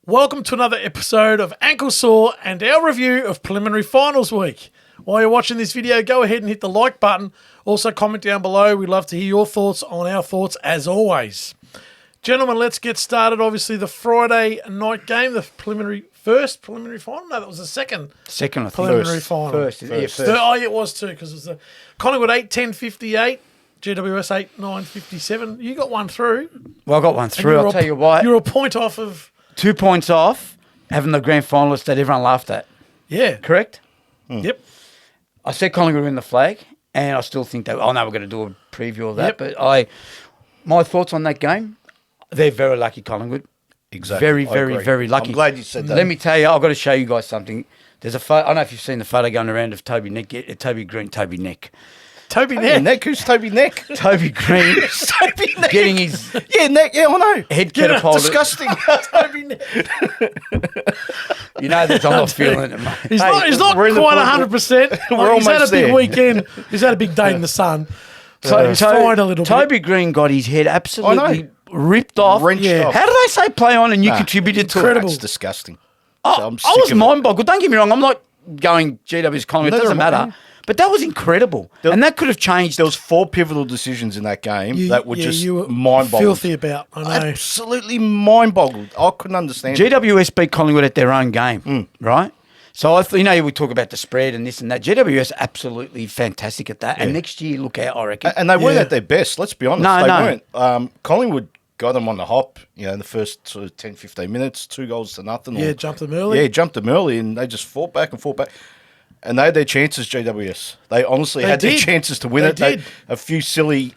Welcome to another episode of Ankle Sore and our review of Preliminary Finals Week. While you're watching this video, go ahead and hit the like button. Also comment down below. We'd love to hear your thoughts on our thoughts as always. Gentlemen, let's get started. Obviously, the Friday night game, the first preliminary final? No, that was the second. Second or preliminary final. First. Oh, yeah, it was too, because it was the Collingwood 8-10-58, GWS 8-9-57. You got one through. Well, I got one through. I'll tell you what. You're a point off of... 2 points off having the grand finalist that everyone laughed at. Yeah. Correct? Yep. I said Collingwood win the flag, and I still think that. I know we're going to do a preview of that, but my thoughts on that game, they're very lucky, Collingwood. Exactly. Very lucky. I'm glad you said that. Let me tell you, I've got to show you guys something. There's a photo. I don't know if you've seen the photo going around of Toby Neck. Toby Green. Toby Neck. Who's Toby Neck? Toby Green. Toby Neck. Getting his Neck. Yeah, I know. head catapulted. Disgusting. Toby Neck. You know that I'm not feeling it, mate. He's not quite 100%. He's had a big weekend. He's had a big day in the sun. So he's fine a little bit. Toby Green got his head absolutely ripped off. Wrenched off. How do they say play on and you contributed to it? That's disgusting. I was mind-boggled. Don't get me wrong. I'm not going GW's Collingwood. It doesn't matter. But that was incredible. And that could have changed. There was 4 pivotal decisions in that game that were just mind-boggled. Filthy about, I know. Absolutely mind-boggled. I couldn't understand it. GWS beat Collingwood at their own game, right? So, we talk about the spread and this and that. GWS absolutely fantastic at that. And next year, look out, I reckon. And they weren't at their best, let's be honest. No. Weren't. Collingwood got them on the hop, in the first sort of 10, 15 minutes, 2 goals to nothing. Jumped them early. Yeah, jumped them early, and they just fought back. And they had their chances, GWS. They honestly had their chances to win it. Did. A few silly,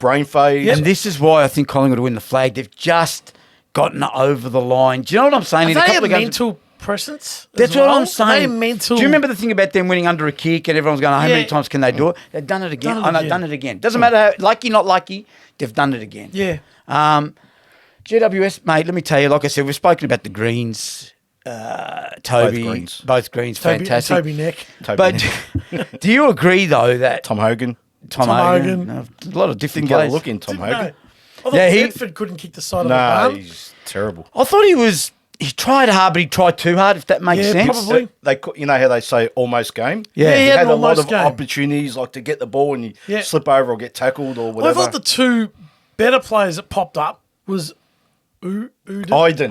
brain fades. And this is why I think Collingwood will win the flag. They've just gotten over the line. Do you know what I'm saying? Are they a mental presence? That's what I'm saying. Are they mental? Do you remember the thing about them winning under a kick and everyone's going, how many times can they do it? They've done it again. Done it again. Doesn't matter how lucky, not lucky, they've done it again. Yeah. GWS, mate, let me tell you, like I said, we've spoken about the Greens. Toby, both Greens, fantastic. Toby Neck. But do you agree though that Tom Hogan, a lot of different didn't get a players. look in Tom Hogan. I thought Bedford couldn't kick the side of the bum. He's terrible. I thought he tried hard, but he tried too hard. If that makes sense, probably. You know how they say almost game. Yeah, he had a lot almost of game. opportunities, to get the ball and you slip over or get tackled or whatever. I thought the 2 better players that popped up was Iden.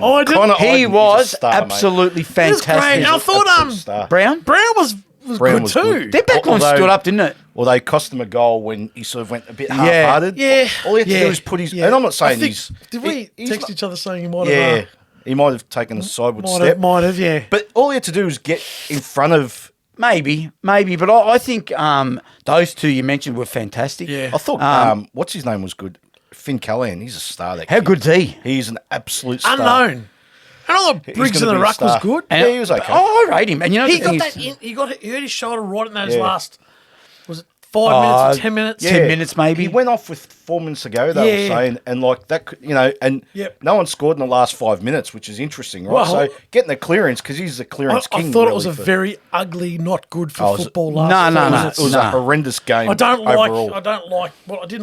He was absolutely fantastic. Great. I thought Brown was good too. Their back line stood up, didn't it? Well, they cost him a goal when he sort of went a bit half-hearted. Yeah. All he had to do is put his... And I'm not saying Did we text each other saying he might have... Yeah. He might have taken a sideward step. Might have, yeah. But all he had to do was get in front of... Maybe. But I think those 2 you mentioned were fantastic. Yeah. I thought... what's his name was good? Finn Callahan. He's a star. How good's he? He's an absolute star. Unknown. And I thought Briggs in the ruck was good. And he was okay. I rate him. And he hurt his shoulder right in those last... Was it 5 minutes or 10 minutes? 10 minutes maybe. He went off with 4 minutes ago, they were saying, and that, and no one scored in the last 5 minutes, which is interesting, right? Well, so getting the clearance, because he's the clearance king. I thought it was a very ugly, not good for football last No. It was a horrendous game. I didn't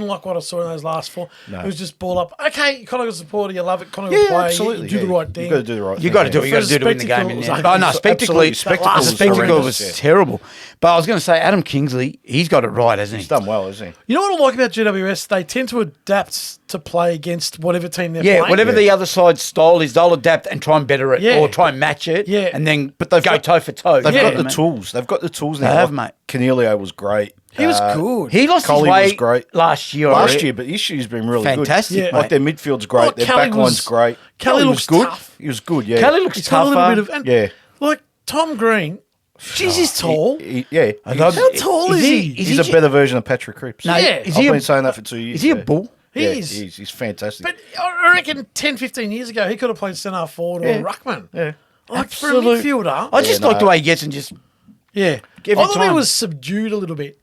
like what I saw in those last 4. No. It was just ball up. Okay, Collingwood supporter, you love it. Collingwood play, absolutely. You do the right thing. You've got to do the right thing. You've got to do what you've got to do to win the game. Spectacle was terrible. But I was going to say, Adam Kingsley, he's got it right, hasn't he? He's done well, hasn't he? You know what I like about GWS? They tend to adapt to play against whatever team they're playing. Whatever the other side's style is, they'll adapt and try and better it or try and match it and then go toe for toe. They've got the tools. They've got the tools now. They have, mate. Cornelio was great. He was good. He lost his way last year. But this year's been really fantastic, good. Their midfield's great. Their backline's great. Kelly looks good. Tough. He was good, yeah. Kelly looks tougher. Like Tom Green... Jeez, he's tall. How tall is he? He's a better version of Patrick Cripps. No, I've been saying that for 2 years. Is he a bull? He is. He's fantastic. But I reckon 10, 15 years ago, he could have played centre forward or ruckman. Yeah. For a midfielder. I just like the way he gets and just... Yeah. I thought he was subdued a little bit.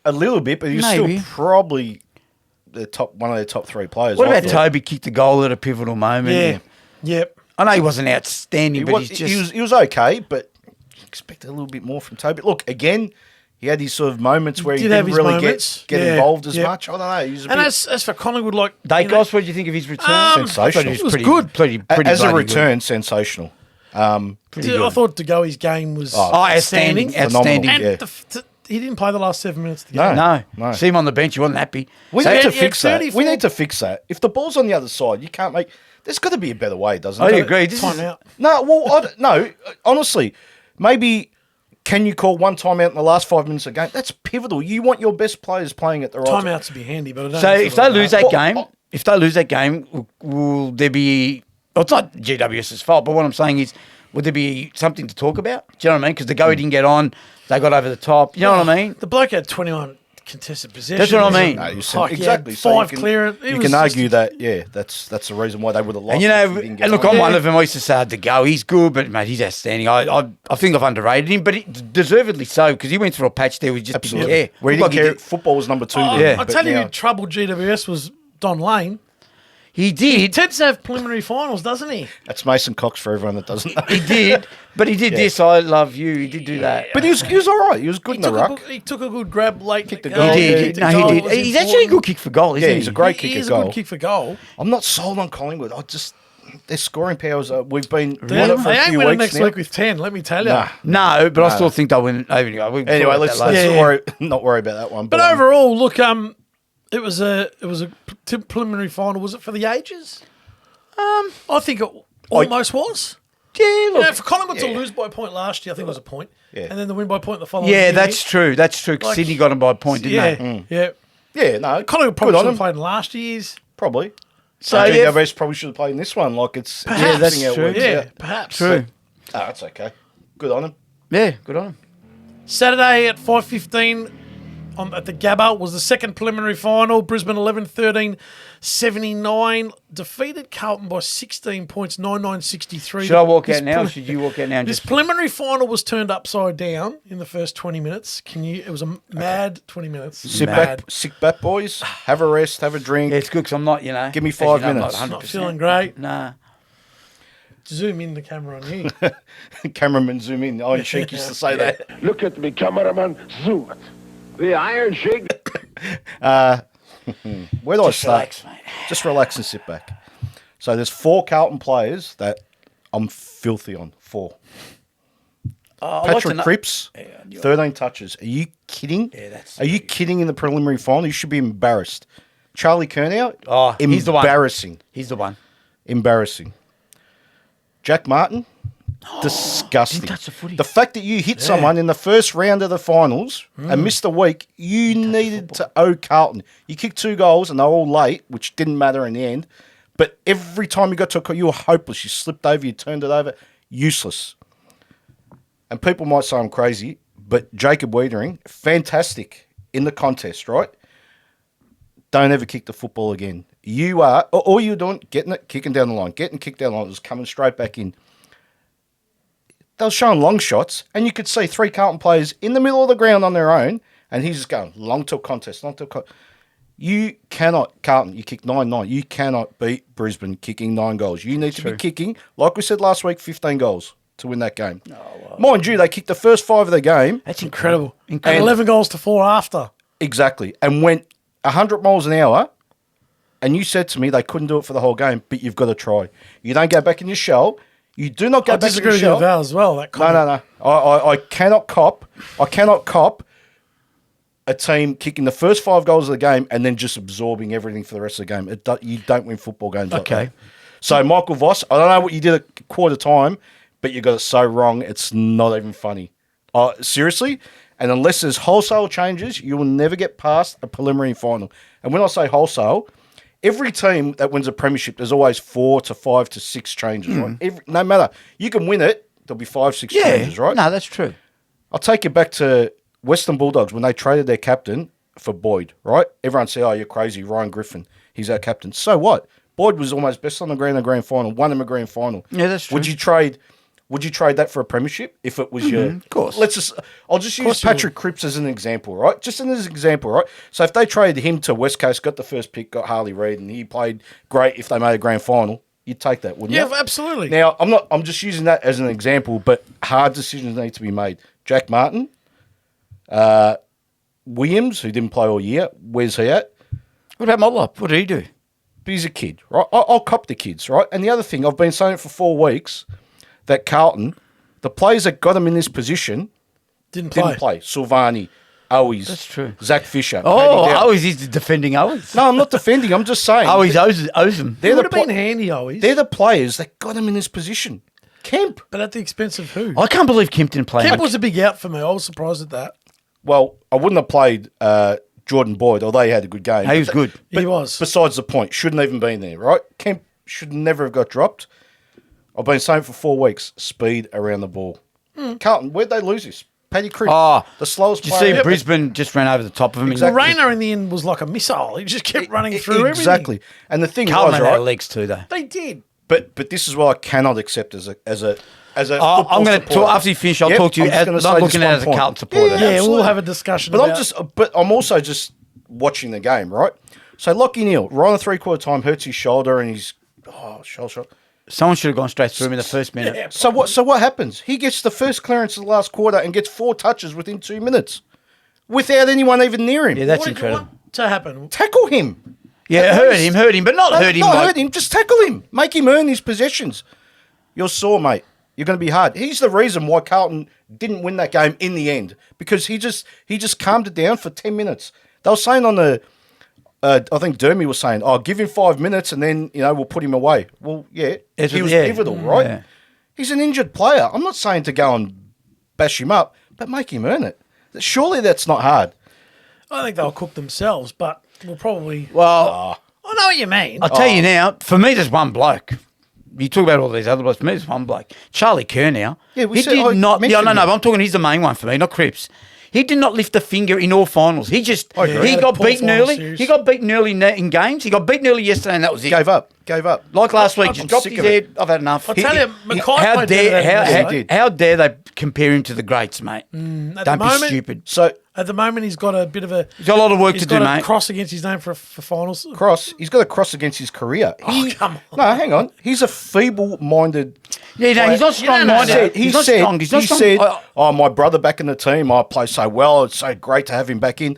A little bit, but he's still probably one of their top 3 players. What about Toby kicked the goal at a pivotal moment? Yeah. Yep. I know he wasn't outstanding, but he's just... He was okay, but... expect a little bit more from Toby. Look, again, He had these sort of moments where he did have didn't his really moments. get Yeah. involved as Yep. much. I don't know. He was a And bit as for Collingwood, like Dacos, what did you think of his return? sensational. It was pretty good. Pretty as a bloody return, sensational. Pretty I good. thought De Goey's game was Outstanding. Phenomenal. And Yeah. he didn't play the last 7 minutes of the game. No. See him on the bench. He wasn't happy. We So need he to had fix that. 34 We need to fix that. If the ball's on the other side, you can't make. There's got to be a better way, doesn't I it? agree. This Time is, out. No, well, no. Honestly, maybe can you call one timeout in the last 5 minutes of the game? That's pivotal. You want your best players playing at the right time. Timeouts would be handy, but I don't so know if they lose that Well, game, will there be? Well, it's not GWS's fault, but what I'm saying is, would there be something to talk about? Do you know what I mean? Because the Goey didn't get on, they got over the top. You know what I mean? The bloke had 21 contested possessions. That's what I mean. No, Like, exactly. Yeah, So five clearance. You can argue that. Yeah, that's the reason why they would have lost. And you if know, he didn't get and look, on. I'm one of them. I used to say to go, he's good, but mate, he's outstanding. I think I've underrated him, but deservedly so because he went through a patch there. We just Absolutely. didn't care. Where he Looked didn't like care. Football was number two. I there, but tell you, now- who troubled GWS was Don Lane. He He did. tends to have preliminary finals, doesn't he? That's Mason Cox for everyone that doesn't know. He did. But he did this. I love you. He did do that. But he was all right. He was good in the ruck. He took a good grab late. Kicked the in the goal. game. He Kicked did. the No, goal he did. was He's actually a important. good kick for goal, isn't Yeah, he? he's a great He kick is at a goal. good kick for goal. I'm not sold on Collingwood. their scoring powers. We've been They, on it for they a ain't few winning weeks next now. week with 10, let me tell you. Nah. No, but I still think they'll win. Anyway, Anyway, let's Yeah. not worry about that one. But overall, look, it was a preliminary final. Was it for the ages? I think it almost was. Yeah, You know, look. for Collingwood to lose by a point last year, I think it was a point. Yeah. And then the win by a point the following year. Yeah, that's true. That's true. 'Cause Like- Sydney got them by a point, didn't they? Yeah, yeah. yeah, no, Collingwood good probably on should have them. played in last year's. Probably. So, So yeah. GWS probably should have played in this one. Like it's Perhaps. that's interesting how it true. works Yeah, out. perhaps. True. Oh, that's okay. Good on them. Yeah, good on them. Saturday at 5:15 at the Gabba was the second preliminary final. Brisbane 11-13-79 defeated Carlton by 16 points, 99-63. Should I walk This out now? Or pre- should you walk out now? And This just preliminary final was turned upside down in the first 20 minutes. It was a mad 20 minutes. Sit Mad. back, boys. Have a rest. Have a drink. yeah, it's good because I'm not. Give me as you 5 know, I'm minutes. not Not 100%. feeling great. Nah. Zoom in the camera on you. Cameraman, zoom in. Iron Sheik used to say that. Look at me, cameraman. Zoom it. The Iron Sheik. Where do I Just start? relax, mate. Just relax and sit back. So there's 4 Carlton players that I'm filthy on. 4. Patrick Cripps, 13 touches. Are you kidding? Yeah, that's Are you kidding in the preliminary final? You should be embarrassed. Charlie Curnow, Oh, he's the one. embarrassing. He's the one. Embarrassing. Jack Martin, disgusting. didn't touch the footy. The fact that you hit someone in the first round of the finals and missed a week, you needed to owe Carlton. You kicked 2 goals and they were all late, which didn't matter in the end. But every time you got to a call, you were hopeless. You slipped over, you turned it over. Useless. And people might say I'm crazy, but Jacob Wiedering, fantastic in the contest, right? Don't ever kick the football again. You are, all you're doing, getting it, kicking down the line, getting kicked down the line, it was coming straight back in. They were showing long shots, and you could see 3 Carlton players in the middle of the ground on their own, and he's just going, long till contest, long till contest. You cannot, Carlton, you kicked 9-9. You cannot beat Brisbane kicking 9 goals. You need to be kicking, like we said last week, 15 goals to win that game. Mind you, they kicked the first 5 of the game. That's incredible. And And- 11 goals to 4 after. Exactly. And went 100 miles an hour. And you said to me they couldn't do it for the whole game, but you've got to try. You don't go back in your shell. You do not go I back in disagree your with you shell. with that as well. That No. I cannot cop. I cannot cop a team kicking the first 5 goals of the game and then just absorbing everything for the rest of the game. You don't win football games like Okay. that. So, Michael Voss, I don't know what you did at quarter time, but you got it so wrong, it's not even funny. Seriously? And unless there's wholesale changes, you will never get past a preliminary final. And when I say wholesale, every team that wins a premiership, there's always 4 to 5 to 6 changes, right? No matter. You can win it, there'll be 5, 6 Yeah. changes, right? No, that's true. I'll take you back to Western Bulldogs when they traded their captain for Boyd, right? Everyone say, oh, you're crazy, Ryan Griffin. He's our captain. So what? Boyd was almost best on the ground in the grand final, won him a grand final. Yeah, that's true. Would you trade that for a premiership if it was your... Of course. I'll just use course you Patrick Cripps as an example, right? Just as an example, right? So if they traded him to West Coast, got the first pick, got Harley Reid, and he played great if they made a grand final, you'd take that, wouldn't Yeah, you? absolutely. Now, I'm just using that as an example, but hard decisions need to be made. Jack Martin, Williams, who didn't play all year, where's he at? What about Motlop? What did he do? But he's a kid, right? I'll cop the kids, right? And the other thing, I've been saying it for 4 weeks, that Carlton, the players that got him in this position Didn't didn't play. Silvani, Owies. That's true. Zach Fisher. Oh, Paddy Dow. Owies is defending Owies. No, I'm not defending. I'm just saying. Owies owes him. It They're would the, have been handy always. they're the players that got him in this position. Kemp. But at the expense of who? I can't believe Kemp didn't play. Kemp was a big out for me. I was surprised at that. Well, I wouldn't have played Jordan Boyd, although he had a good game. He was good. He was. Besides the point, shouldn't even been there, right? Kemp should never have got dropped. I've been saying for 4 weeks, speed around the ball. Carlton, where'd they lose this? Paddy Cripps, Oh, the slowest Did you player. see Brisbane just ran over the top of him? Exactly. Rayner in the end was like a missile. He just kept running through Exactly. And the thing Carlton was, had right? legs too, though. everything. They did. But this is what I cannot accept as a I'm football going to supporter. talk after you finish. I'll Yep, talk to you I'm just as gonna not say looking this at it one as a point. Carlton supporter. Yeah, absolutely. we'll have a discussion But about I'm also just watching the game, right? So Lockie Neal, right on the 3/4 time, hurts his shoulder and he's shoulder shot. Someone should have gone straight through him in the first minute. Yeah. So what happens? He gets the first clearance of the last quarter and gets 4 touches within 2 minutes without anyone even near him. Yeah, that's What did you incredible. want to happen? Tackle him. Yeah, At hurt least. him, but not hurt him. Not like- hurt him, just tackle him. Make him earn his possessions. You're sore, mate. You're going to be hard. He's the reason why Carlton didn't win that game in the end, because he just calmed it down for 10 minutes. They were saying on the, I think Dermy was saying, give him 5 minutes and then, we'll put him away. Well, yeah, he was pivotal, right? Yeah. He's an injured player. I'm not saying to go and bash him up, but make him earn it. Surely that's not hard. I think they'll cook themselves, but we'll probably. Well, I know what you mean. I'll tell you now, for me, there's one bloke. You talk about all these other blokes. For me, there's one bloke. Charlie Kerr now. Yeah, we he said- did I not. Yeah, mentioned no, him. but I'm talking, he's the main one for me, not Cripps. He did not lift a finger in all finals. He just, agree. he Had a got poor beaten final early. series. He got beaten early in games. He got beaten early yesterday, and that was it. Gave up. Like last week, I'm just dropped sick his of it. head. I've had enough. I'll tell you, Mackay how played dare better than he did. how dare they compare him to the greats, mate? At the Don't be moment- stupid. So At the moment, he's got a bit of a. He's got a lot of work He's to do, got a mate. cross against his name for finals. he's got a cross against his career. Come on. No, hang on. He's a feeble-minded. Yeah, no, he's not strong-minded. He He's not said, strong. He's not he strong. said, my brother back in the team, I play so well. It's so great to have him back in.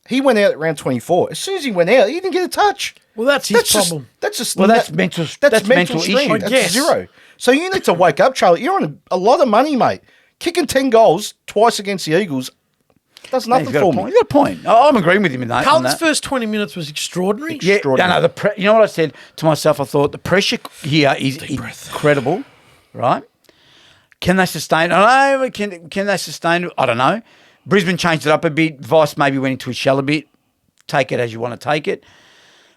He went out at round 24. As soon as he went out, he didn't get a touch. Well, that's his problem. Well, that's mental- that's mental strength. issue. That's Yes. zero. So you need to wake up, Charlie. You're on a lot of money, mate. Kicking 10 goals twice against the Eagles does nothing He's got for a me. point. He's got a point. I'm agreeing with him in that. on Carlton's that. first 20 minutes was extraordinary. Yeah, Extraordinary. no, you know what I said to myself? I thought the pressure here is incredible, right? Can they sustain? I don't know. Can they sustain it? I don't know. Brisbane changed it up a bit. Vice maybe went into his shell a bit. Take it as you want to take it.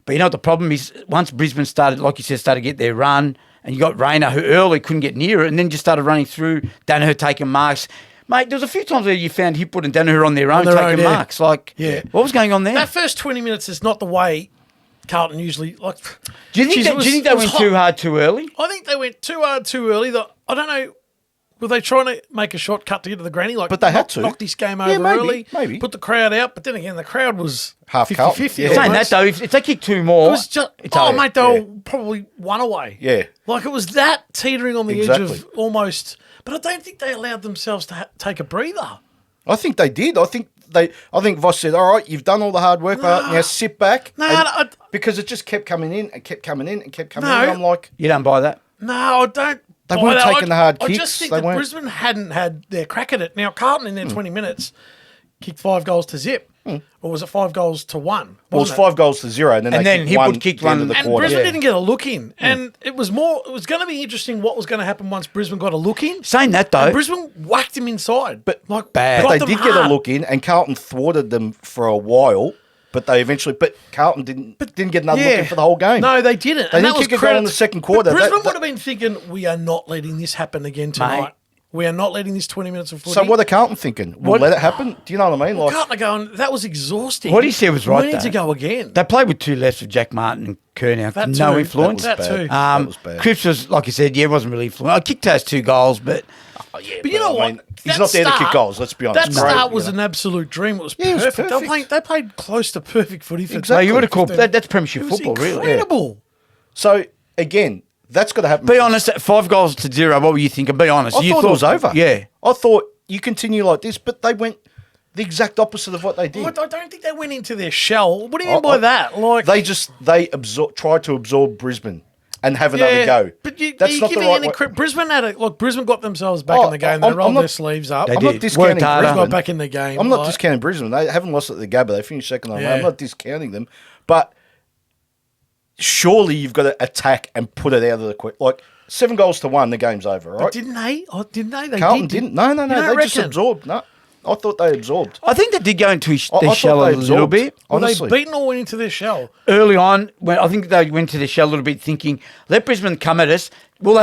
But you know what the problem is? Once Brisbane started, like you said, started to get their run, and you got Rayner, who early couldn't get near it, and then just started running through, Danaher taking marks. Mate, there was a few times where you found Hipwood and Danaher on their own their taking own, yeah. marks. Like, Yeah. what was going on there? That first 20 minutes is not the way Carlton usually like. Do you think, Jeez, that, it was- do you think they it was went hot. too hard too early? I think they went too hard too early. I don't know. Were they trying to make a shortcut to get to the granny? Like, But they had to. knock this game Yeah, over maybe, early. Put the crowd out. But then again, the crowd was Half 50-50. Carlton, yeah. Saying that almost. though, if they kick two more, It was just, it's oh, over. mate, they were probably one away. Yeah. Like it was that teetering on the edge Exactly. of almost. But I don't think they allowed themselves to take a breather. I think they did. I think Voss said, all right, you've done all the hard work, now sit back. No, And- because it just kept coming in and kept coming in and kept coming No. in. I'm like, You don't buy that? No, I don't. They buy weren't that. taking the hard I kicks. just think They that weren't. Brisbane hadn't had their crack at it. Now, Carlton in their 20 minutes kicked 5 goals to zip. Or was it 5 goals to 1? well, it was wasn't 5 goals to 0. And then And they then kicked Hipwood one kicked at the end one. of the And quarter. Brisbane Yeah. didn't get a look in. And it was going to be interesting what was going to happen once Brisbane got a look in. Saying that though, And Brisbane whacked him inside. But like, bad. got They them did get a hard. look in, and Carlton thwarted them for a while. But they eventually, Carlton didn't get another look in for the whole game. No, they didn't. They and didn't that was kick a goal in credit- the second But quarter. Brisbane That- would have been thinking, we are not letting this happen again tonight. Mate. We are not letting this 20 minutes of footy. So what are Carlton thinking? We'll let it happen? Do you know what I mean? Like, Carlton are going, that was exhausting. What he said was right, We need though. to go again. they played with two lefts with Jack Martin and Kerr now. That No too. influence. That bad. too. That was bad. Cripps was, like you said, wasn't really influential. I kicked those 2 goals, but But you know I what? mean, he's That not there to kick start- goals, let's be honest. That Great, start was you know. an absolute dream. It was Yeah, it was perfect. perfect. They played close to perfect footy for Exactly. you would have called 15. that's premiership It was football, really. incredible. So, again, that's got to happen. Be honest, at 5 goals to 0, what were you thinking? Be honest. I you thought it was over. Yeah. I thought you continue like this, but they went The exact opposite of what they did. I don't think they went into their shell. What do you mean by that? Like They tried to absorb Brisbane and have another go. But That's you're not the giving right any way. credit. Brisbane had it. Look, Brisbane got themselves back in the game. They I'm rolled not- their sleeves up. They I'm did. not discounting Worked harder. Brisbane Brisbane. got back in the game. I'm not like- discounting Brisbane. They haven't lost at the Gabba. They finished second on the way. Yeah. I'm not discounting them. But surely you've got to attack and put it out of the like 7-1, the game's over, right? But didn't they? Oh, didn't they? They Carlton did. didn't. No. You don't They just reckon? absorbed. No, I thought they absorbed. I think they did go into I their thought shell they a little absorbed. bit. Were they Honestly. beaten or went into their shell? Early on, when I think they went to their shell a little bit, thinking, "Let Brisbane come at us. We'll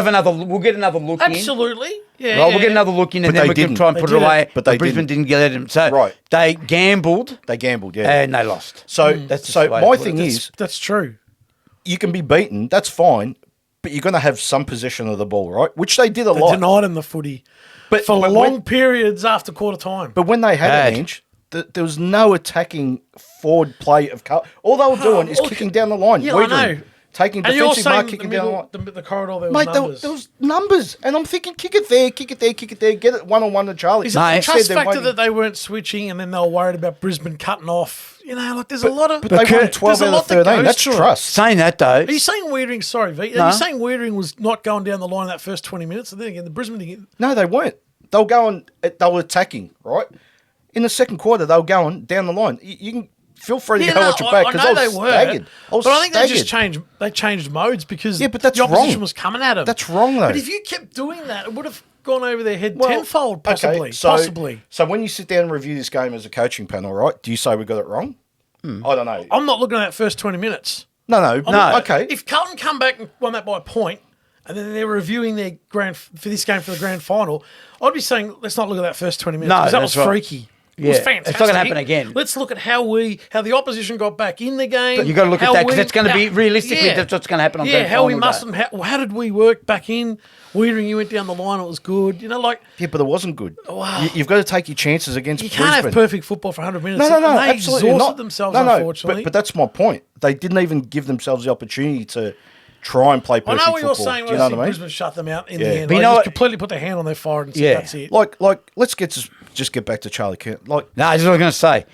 get another look in. Absolutely. Yeah. Right, we'll get another look in, and But then they we can didn't. try and They put it didn't. away." But they Brisbane didn't get it. So Right. they gambled They gambled, yeah. and they lost. So That's just so the way to my put thing it. is, That's true. you can be beaten. That's fine. But you're going to have some possession of the ball, right? Which they did a They lot. denied them the footy. But For when- long periods after quarter time. But when they had Bad. an inch, there was no attacking forward play of Carlton. All they were doing is look- kicking down the line, Yeah, I know. wheedling, taking And you're defensive mark, saying kicking the down the middle, line. the corridor, there was Mate, numbers. there was numbers, and I'm thinking, kick it there, kick it there, kick it there, get it one-on-one to Charlie. Is it No, the instead trust they're factor waiting. that they weren't switching and then they were worried about Brisbane cutting off? You know, like there's a lot of... But they won 12 there's a out lot of that 13. goes That's to it. trust. Saying that though, Are you saying Wiedering, sorry, V, No. are you saying Wiedering was not going down the line in that first 20 minutes? And then again, the Brisbane didn't... No, they weren't. They were going. They were attacking, right? In the second quarter, they were going down the line. You can feel free to go watch it back I because know I they was were. staggered. I was but I think staggered. they just changed. They changed modes because Yeah, but that's the opposition wrong. was coming at them. That's wrong, though. But if you kept doing that, it would have gone over their head Well, tenfold, possibly. okay, so, possibly. So when you sit down and review this game as a coaching panel, right? Do you say we got it wrong? I don't know. I'm not looking at that first 20 minutes. No. Okay. If Carlton come back and won that by a point, and then they're reviewing their for this game for the grand final, I'd be saying let's not look at that first 20 minutes No, because that that's was right. freaky. It Yeah, was it's fantastic. not gonna happen again. Let's look at how the opposition got back in the game. you got to look at how that because we- it's going to be how- realistically yeah. that's what's going to happen on Yeah, grand how we final must day. and how did we work back in? Wiedering, you went down the line, it was good. You know, like Yeah, but it wasn't good. Wow. You've got to take your chances against you can't have Brisbane. perfect football for 100 minutes. No, And they absolutely exhausted not. themselves, No, unfortunately. But that's my point. They didn't even give themselves the opportunity to try and play I perfect know what you're football. saying. Do you know what I mean? Brisbane shut them out in Yeah. the end. But you They know just what- completely put their hand on their forehead and said, Yeah. that's it. Like, let's just get back to Charlie Kent. Like, No, that's what I was going to say. It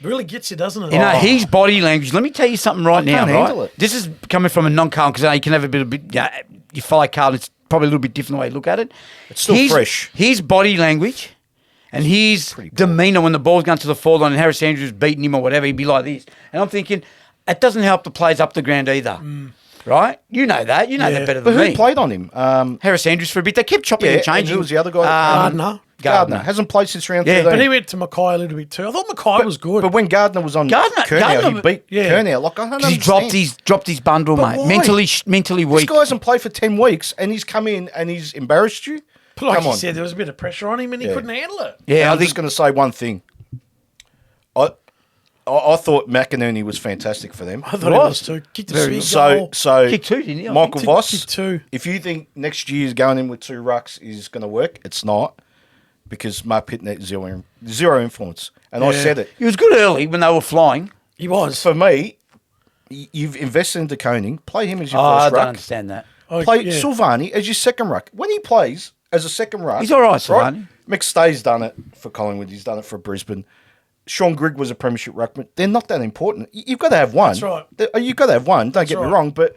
really gets you, doesn't it? You know, his body language. Let me tell you something right now, can't right? handle it. This is coming from a non-Carlton because you can have a bit. You follow Carlton. It's probably a little bit different way to look at it. It's still fresh. His body language and his demeanour when the ball's going to the forward line and Harris Andrews beating him or whatever, he'd be like this. And I'm thinking, it doesn't help the players up the ground either, right? You know that. You know that better but than who me. played on him? Harris Andrews for a bit. They kept chopping and changing. Who was the other guy? that came in? Gardner. Gardner hasn't played since round Yeah, 13. But he went to Mackay a little bit too. I thought Mackay was good. But when Gardner was on Kernow, Gardner- he beat yeah. Kernow. Like, I don't Because he understand. dropped his bundle, But mate. why? Mentally This weak. guy hasn't played for 10 weeks and he's come in and he's embarrassed you. But like Come you on. said, there was a bit of pressure on him and he couldn't handle it. And Yeah, I I'm think just going to say one thing. I thought McInerney was fantastic for them. I thought he was too. Kicked a big goal. So Kicked two, didn't he? I Michael think. Voss, Kicked two. if you think next year's going in with 2 rucks is going to work, it's not, because Mark Pitnet zero influence. And I Yeah. said it. he was good early when they were flying. He was. For me, you've invested into Koning. Play him as your I first don't ruck. understand that. Play yeah. Silvani as your second ruck. When he plays as a second ruck, He's all right, Silvani. McStay's done it for Collingwood. He's done it for Brisbane. Sean Grigg was a premiership ruckman. They're not that important. You've got to have one. That's right. You've got to have one. Don't get me right. wrong, but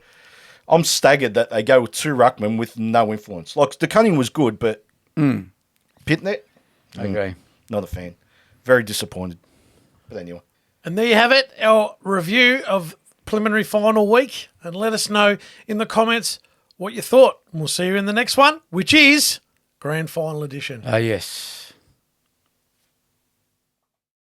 I'm staggered that they go with 2 ruckmen with no influence. Like, the Cunning was good, but Pitnet, I agree. not a fan. Very disappointed. But anyway. And there you have it, our review of preliminary final week. And let us know in the comments what you thought. And we'll see you in the next one, which is grand final edition. Yes.